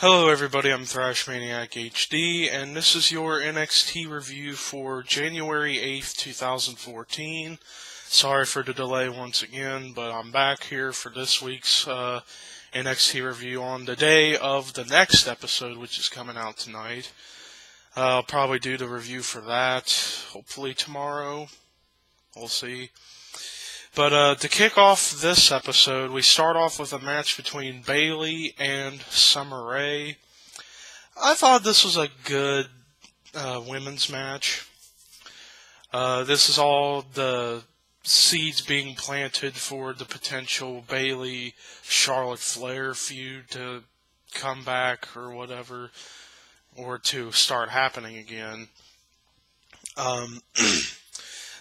Hello everybody, I'm Thrash Maniac HD, and this is your NXT review for January 8th, 2014. Sorry for the delay once again, but I'm back here for this week's NXT review on the day of the next episode, which is coming out tonight. I'll probably do the review for that, hopefully tomorrow. We'll see. But to kick off this episode, we start off with a match between Bayley and Summer Rae. I thought this was a good women's match. This is all the seeds being planted for the potential Bayley-Charlotte Flair feud to come back or whatever, or to start happening again.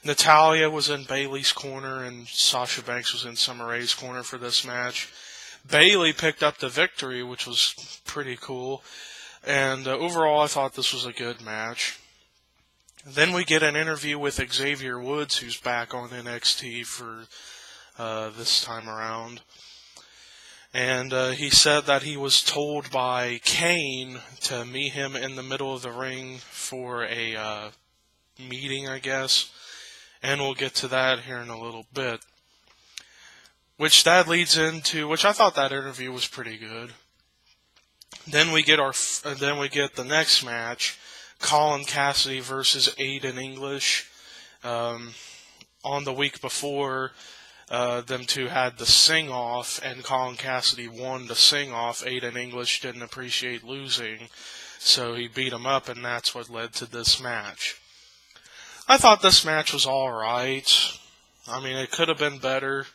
Natalya was in Bayley's corner and Sasha Banks was in Summer Rae's corner for this match. Bayley picked up the victory, which was pretty cool. And overall, I thought this was a good match. Then we get an interview with Xavier Woods, who's back on NXT for this time around. And he said that he was told by Kane to meet him in the middle of the ring for a meeting, I guess. And we'll get to that here in a little bit. Which that leads into, which I thought that interview was pretty good. Then we get the next match, Colin Cassidy versus Aidan English. On the week before, them two had the sing-off, and Colin Cassidy won the sing-off. Aidan English didn't appreciate losing, so he beat him up, and that's what led to this match. I thought this match was alright. I mean, it could have been better,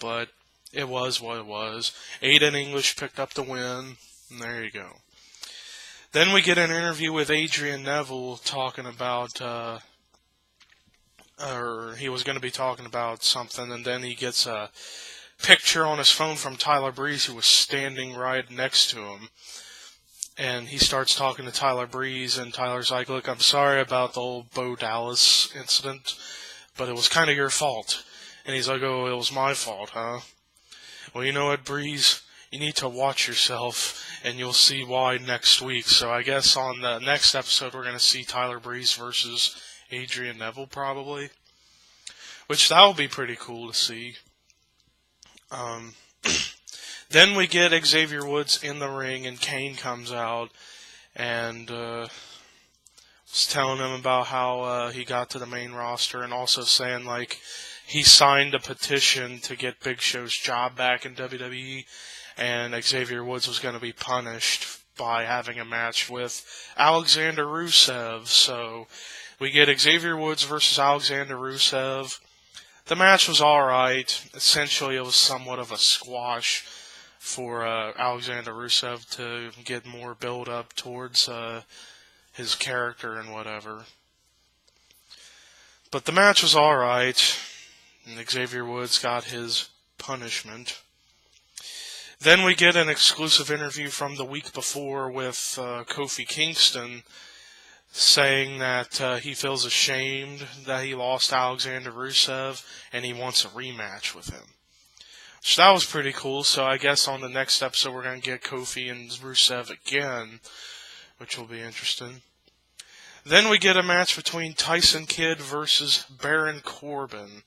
but it was what it was. Aidan English picked up the win, and there you go. Then we get an interview with Adrian Neville talking about, or he was going to be talking about something, and then he gets a picture on his phone from Tyler Breeze, who was standing right next to him. And he starts talking to Tyler Breeze, and Tyler's like, "Look, I'm sorry about the old Bo Dallas incident, but it was kind of your fault." And he's like, "Oh, it was my fault, huh? Well, you know what, Breeze? You need to watch yourself, and you'll see why next week." So I guess on the next episode, we're going to see Tyler Breeze versus Adrian Neville, probably. Which, that will be pretty cool to see. Then we get Xavier Woods in the ring, and Kane comes out and was telling him about how he got to the main roster, and also saying, like, he signed a petition to get Big Show's job back in WWE, and Xavier Woods was going to be punished by having a match with Alexander Rusev. So we get Xavier Woods versus Alexander Rusev. The match was alright. Essentially, it was somewhat of a squash for Alexander Rusev to get more build-up towards his character and whatever. But the match was alright, and Xavier Woods got his punishment. Then we get an exclusive interview from the week before with Kofi Kingston, saying that he feels ashamed that he lost Alexander Rusev, and he wants a rematch with him. So that was pretty cool. So I guess on the next episode we're going to get Kofi and Rusev again, which will be interesting. Then we get a match between Tyson Kidd versus Baron Corbin.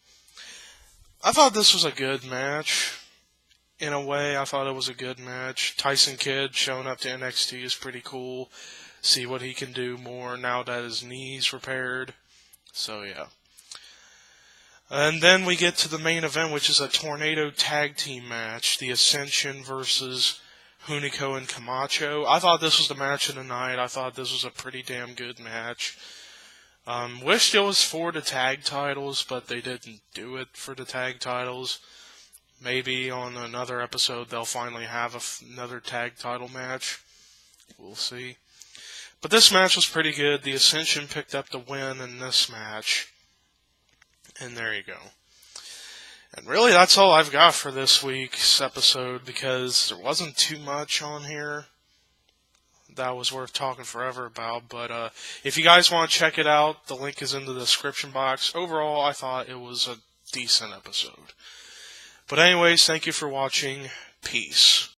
I thought this was a good match. In a way, I thought it was a good match. Tyson Kidd showing up to NXT is pretty cool. See what he can do more now that his knee's repaired. So yeah. And then we get to the main event, which is a tornado tag team match. The Ascension versus Hunico and Camacho. I thought this was the match of the night. I thought this was a pretty damn good match. Wished it was for the tag titles, but they didn't do it for the tag titles. Maybe on another episode they'll finally have another tag title match. We'll see. But this match was pretty good. The Ascension picked up the win in this match. And there you go. And really, that's all I've got for this week's episode, because there wasn't too much on here that was worth talking forever about. But if you guys want to check it out, the link is in the description box. Overall, I thought it was a decent episode. But anyways, thank you for watching. Peace.